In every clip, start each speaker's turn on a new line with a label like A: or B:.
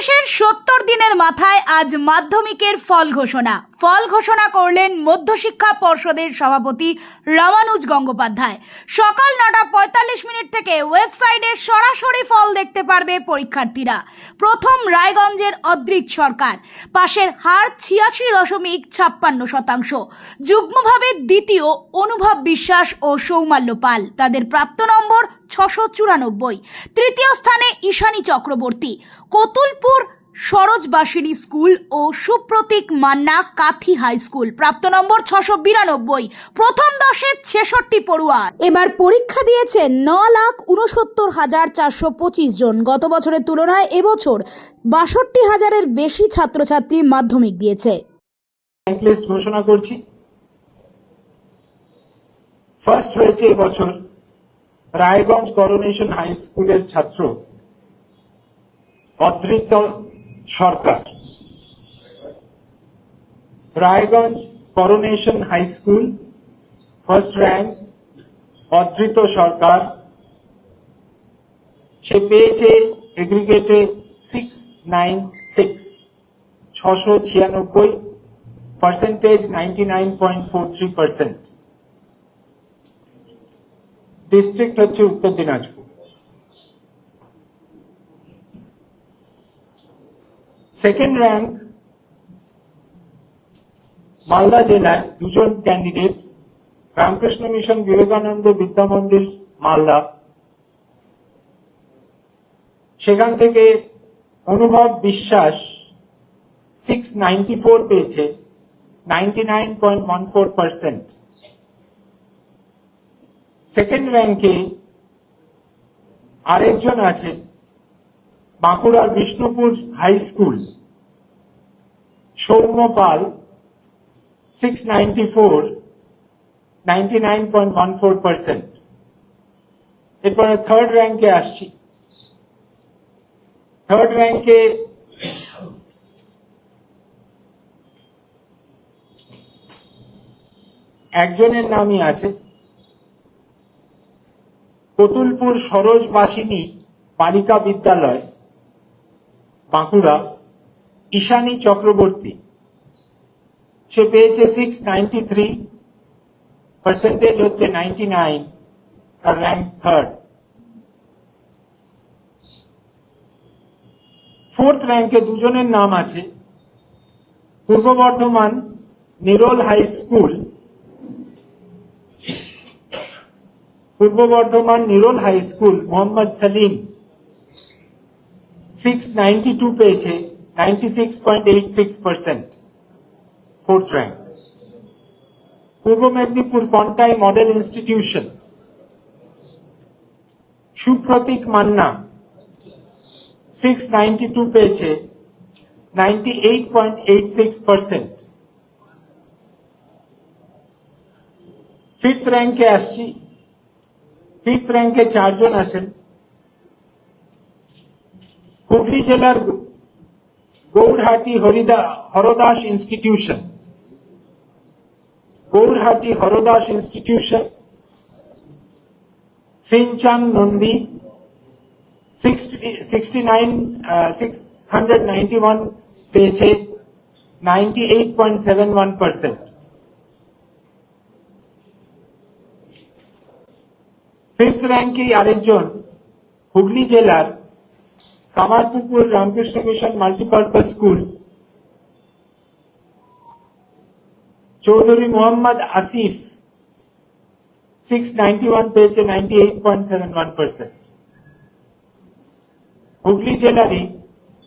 A: প্রবেশের ৭০ দিনের মাথায় আজ মাধ্যমিকের ফল ঘোষণা করলেন মধ্যশিক্ষা পর্ষদের সভাপতি রামানুজ গঙ্গোপাধ্যায়। সকাল ৯:৪৫ থেকে ওয়েবসাইটে সরাসরি ফল দেখতে পারবে পরীক্ষার্থীরা। প্রথম রায়গঞ্জের অদ্রিত সরকার, পাশের হার ৮৬.৫৬%। যুগ্মভাবে দ্বিতীয় অনুভব বিশ্বাস ও সৌমাল্য পাল, তাদের প্রাপ্ত নম্বর ৬৯৪। তৃতীয় স্থানে ঈশানী চক্রবর্তী, কতুলপুর সরোজবাসিনী স্কুল ও সুপ্রতীক মান্না কাথি হাই স্কুল, প্রাপ্ত নম্বর ৬৯২। প্রথম ১০-এ ৬৬ পড়ুয়া এবার পরীক্ষা দিয়েছে ৯,৬৯,৪২৫ জন। গত বছরের তুলনায় এবছর ৬২,০০০-এর বেশি ছাত্রছাত্রী মাধ্যমিক দিয়েছে।
B: র্যাঙ্ক লিস্ট ঘোষণা করছি। ফার্স্ট হয়েছে এবছর রায়গঞ্জ করোনেশন হাই স্কুলের ছাত্র Adrit Sarkar. Raiganj coronation high school, first rank Adrit Sarkar. সে পেয়েছে এগ্রিগেটে 696, পার্সেন্টেজ 99.43%। ডিস্ট্রিক্ট হচ্ছে উত্তর দিনাজপুর। সেকেন্ড র্যাঙ্ক মালদা জেলায় দুজন ক্যান্ডিডেট, রামকৃষ্ণ মিশন বিবেকানন্দ বিদ্যা মন্দির মালদা, সেখান থেকে অনুভব বিশ্বাস 694 পেয়েছে, 99.14%। সেকেন্ড র্যাঙ্কে আরেকজন আছে বাঁকুড়ার বিষ্ণুপুর হাই স্কুল, সৌম্য পাল, 694, 99.14%। এরপরে থার্ড র্যাঙ্কে আসছি। থার্ড র্যাঙ্কে একজনের নামই আছে কতুলপুর সরোজবাসিনী বালিকা বিদ্যালয়, বাঁকুড়া, ঈশানী চক্রবর্তী। সে পেয়েছে 693, পার্সেন্টেজ হচ্ছে 99, আর র্যাঙ্ক থার্ড। ফোর্থ র্যাঙ্কে দুজনের নাম আছে পূর্ব বর্ধমান নিরোল হাই স্কুল, মোহাম্মদ সালিম 692 পেয়েছে, 96.86%, ফোর্থ র্যাঙ্ক। পূর্ব মেদিনীপুর কন্টাই মডেল ইনস্টিটিউশন, সুপ্রতীক মান্না 692 পেয়েছে, 98.86%। ফিফথ র্যাঙ্কে আসছি। ফিফথ র্যাঙ্কে চারজন আছেন হুগলি জেলার গৌরহাটি হরদাস ইনস্টিটিউশন, সিনচান নন্দী 691 পেয়েছে, 98.71%। ফিফথ র্যাঙ্কে আরেকজন হুগলি জেলার Kamarpukur Ramakrishna mission multipurpose school, Chowdhury Mohammad Asif 691 পেয়েছে, 98.71%। হুগলি জেলারই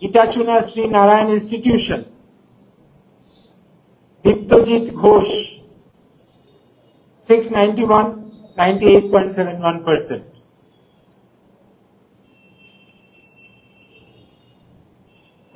B: ইটাচুনা শ্রী নারায়ণ ইনস্টিটিউশন, দীপ্তজিৎ ঘোষ 691, 98.71%।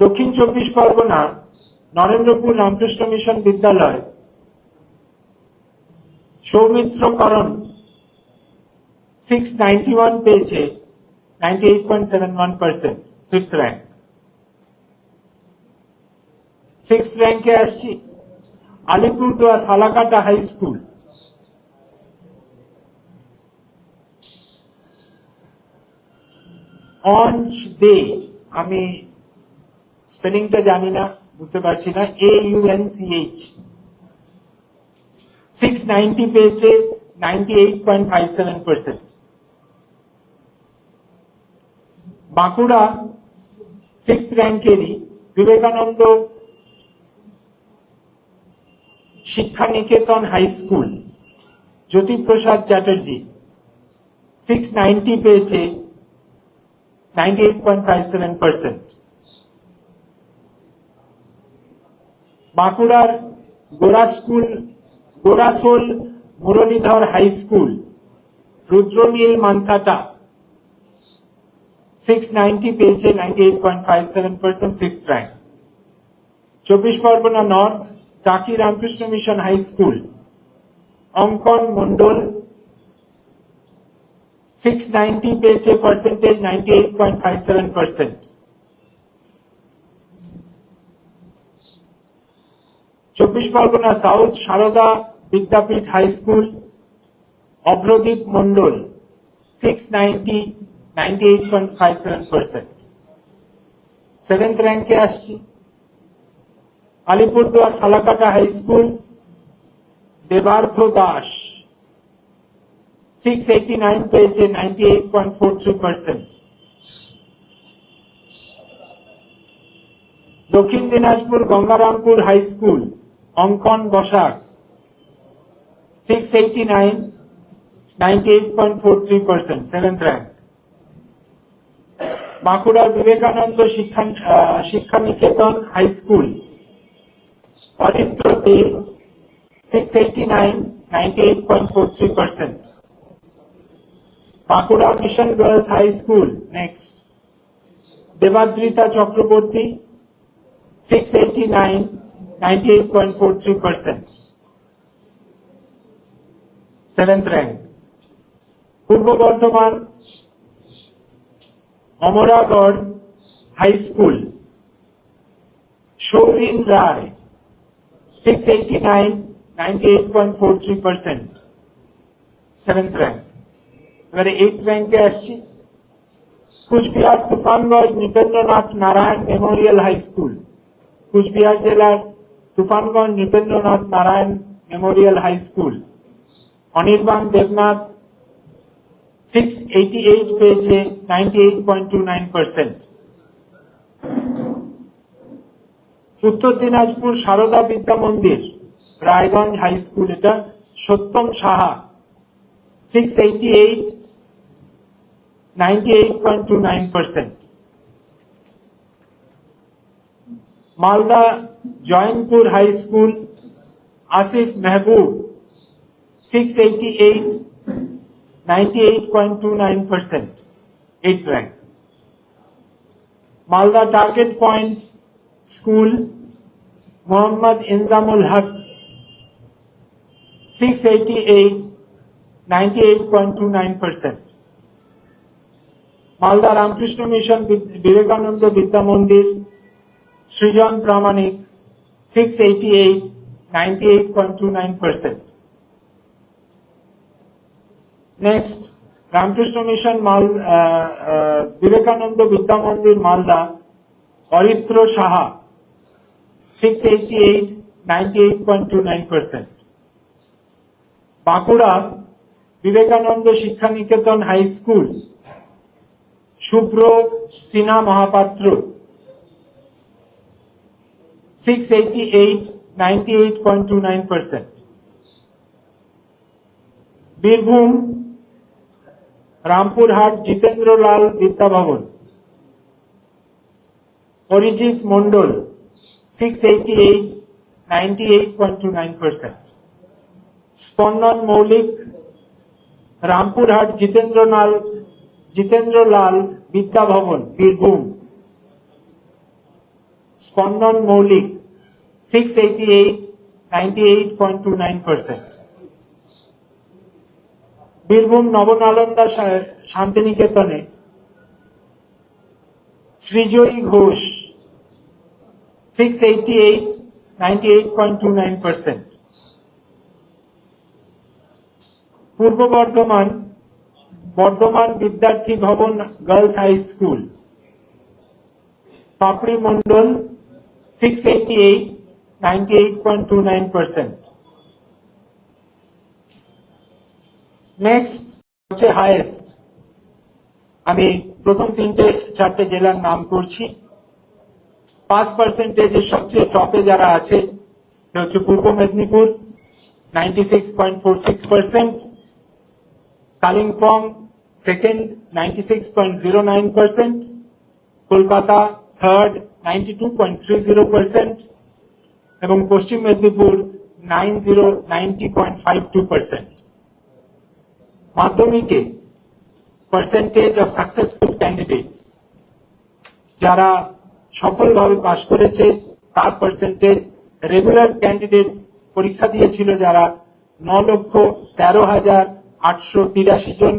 B: দক্ষিণ চব্বিশ পরগনা নরেন্দ্রপুর রামকৃষ্ণ মিশন বিদ্যালয়, সৌমিত্র করণ 691 পেয়েছে, 98.71%, ফিফথ র্যাঙ্ক। সিক্সথ র্যাঙ্কে আসছি আলিপুরদুয়ার ফালাকাটা হাই স্কুল, অঞ্জ দে, আমি স্পেলিংটা জানি না, বুঝতে পারছি না, AUNCH 690 পেয়েছে 98.57%। Bankura 6th র্যাঙ্কেরই Vivekananda Shiksha Niketan high school Jyotiprasad Chatterjee 690 পেয়েছে 98.57%। বাঁকুড়ার গোরাসোল মুরলীধর হাই স্কুল রুদ্রনীল মানসাটা 690 পেয়েছে 98.57%, 6th র্যাঙ্ক। 24 পরগনা নর্থ টাকি রামকৃষ্ণ মিশন হাই স্কুল অঙ্কন মন্ডল 690 পেয়েছে, percentage 98.57%। 24 Parganas south Sarada Vidyapith high school Abhradeep Mondal 690 98.57%। 7th র্যাঙ্কে আসছি আলিপুরদুয়ার ফালাকাটা হাই স্কুল দেবার্ঘ দাস 689 পেয়েছে 98.43%। দক্ষিণ দিনাজপুর গঙ্গারামপুর হাই স্কুল অঙ্কন বসাক 689 98.43%, 7th র্যাঙ্ক। বাঁকুড়ার Vivekananda Shiksha Niketan high school Aritra De 689 98.43%। Bankura mission girls high school next Debadrita Chakraborty 689 98.43%, 7th rank. Purba Bardhaman Amragarh high school Saurin Roy 689 98.43%, 7th rank. এবারে 8th র্যাঙ্কে আসছি Cooch Behar Tufanganj Nripendranath Narayan memorial high school Cooch Behar জেলার Tufanganj Nripendranath Narayan memorial high school Anirban Debnath 688 পেয়েছে 98.29%। উত্তর দিনাজপুর সারদা বিদ্যা মন্দির রায়গঞ্জ হাই স্কুল এটা Satyam Saha 688 98.29%। Malda Joynpur high school Asif Mehboob 688 98.29%, 8th rank. Malda target point school Mohammad Injamul Haque 688 98.29%। Malda Ramakrishna mission Vivekananda Vidya Mandir Srijan Pramanik 688 98.29%। Next Ramakrishna mission Vivekananda Vidya Mandir Malda Aritra Saha 688 98.29%। Bankura Vivekananda Shiksha Niketan high school শুভ্র সিনহা মহাপাত্র 688 98.29%। বীরভূম রামপুরহাট জিতেন্দ্রলাল বিদ্যাভবন অরিজিৎ মন্ডল 688 98.29%। স্পন্দন মৌলিক রামপুরহাট জিতেন্দ্রলাল বিদ্যাভবন বীরভূম স্পন্দন মৌলিক 688 98.29%। বীরভূম নবনালন্দা শান্তিনিকেতনে শ্রীজয়ী ঘোষ 688 98.29%। পূর্ব Bardhaman Bidyarthi Bhavan girls high school Papri Mondol 688, 98.29%. Next হচ্ছে হাইয়েস্ট। আমি প্রথম চারটে জেলার নাম করছি। 5%-এর সবচেয়ে টপে যারা আছে হচ্ছে পূর্ব মেদিনীপুর 96.46%, কালিম্পং সেকেন্ড 96.09%, কলকাতা থার্ড 92.30% এবং পশ্চিম মেদিনীপুর 90.52%। মাধ্যমিকে পার্সেন্টেজ অফ সাকসেসফুল ক্যান্ডিডেটস, যারা সফলভাবে পাশ করেছে তার পার্সেন্টেজ, রেগুলার ক্যান্ডিডেটস পরীক্ষা দিয়েছিল যারা 9,13,883 জন,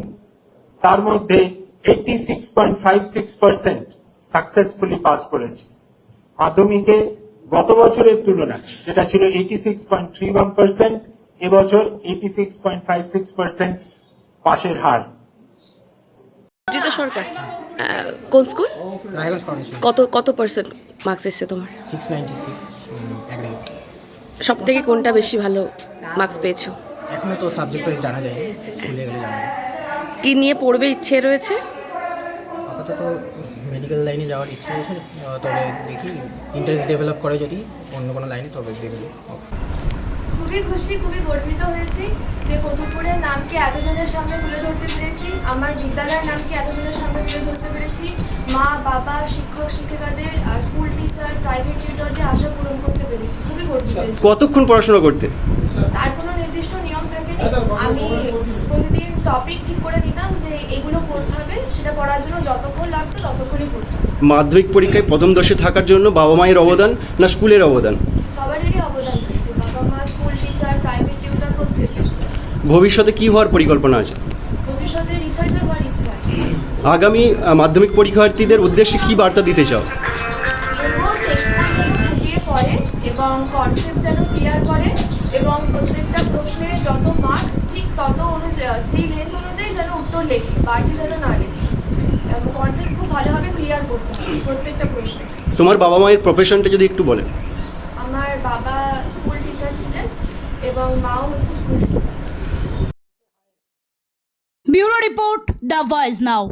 B: তার মধ্যে 86.56% সাকসেসফুলি পাস করেছে। মাধ্যমিকে গত বছরের তুলনায় যেটা ছিল 86.31%, এবছর 86.56% পাশের হার।
C: জিত সরকার কোন স্কুল?
D: রায়গঞ্জ ফাউন্ডেশন।
C: কত পার্সেন্ট মার্কস এসেছে তোমার?
D: 696 অ্যাগ্রিগেট।
C: সব থেকে কোনটা বেশি ভালো মার্কস পেয়েছো?
D: এখনো তো সাবজেক্ট ওয়াইজ জানা যায়নি, স্কুলে গেলে জানা যায়।
C: কি নিয়ে পড়বে ইচ্ছে রয়েছে?
D: আপাতত মেডিকেল লাইনে যাওয়ার ইচ্ছে রয়েছে, তবে দেখি ইন্টারেস্ট ডেভেলপ করে যদি অন্য কোনো লাইনে, তবে দেখব।
E: খুবই খুশি, খুবই গর্বিত হয়েছি যে কতুলপুরের নামকে এতজনের সামনে তুলে ধরতে পেরেছি, আমার বিদ্যালয়ের নামকে এতজনের সামনে তুলে ধরতে পেরেছি। মা বাবা, শিক্ষক শিক্ষিকাদের, স্কুল টিচার, প্রাইভেট টিউটরদের আশা পূরণ করতে পেরেছি, খুবই গর্বিত।
F: কতক্ষণ পড়াশোনা করতে?
E: তার কোনো নির্দিষ্ট নিয়ম থাকেনি, আমি প্রতিদিন টপিক ঠিক করে নিতাম যে এগুলো পড়তে হবে, সেটা পড়ার জন্য যতক্ষণ লাগতো ততক্ষণই পড়তাম।
F: মাধ্যমিক পরীক্ষায় প্রথম দশে থাকার জন্য বাবা মায়ের অবদান না স্কুলের অবদান?
E: সবারই অবদান রয়েছে, বাবা মা, স্কুল টিচার, প্রাইভেট টিউটর, প্রত্যেকের।
F: ভবিষ্যতে কি হওয়ার পরিকল্পনা আছে?
E: ভবিষ্যতে রিসার্চার হওয়ার ইচ্ছা আছে।
F: আগামী মাধ্যমিক পরীক্ষার্থীদের উদ্দেশ্যে কি বার্তা দিতে চাও?
E: টেক্সট বই যেন ফুটিয়ে পড়ে এবং কনসেপ্ট যেন ক্লিয়ার করে এবং প্রত্যেকটা প্রশ্নে যত মার্কস ঠিক তত অনুযায়ী সেই লেন্থ অনুযায়ী যেন উত্তর লেখে, বাড়তি যেন না লেখে। কনসেপ্ট খুব ভালোভাবে ক্লিয়ার করতে হবে প্রত্যেকটা প্রশ্নে।
F: তোমার বাবা মায়ের প্রফেশনটা যদি একটু বলেন।
E: আমার বাবা স্কুল টিচার ছিলেন এবং মাও হচ্ছে school teacher.
A: Bureau report, the voice now.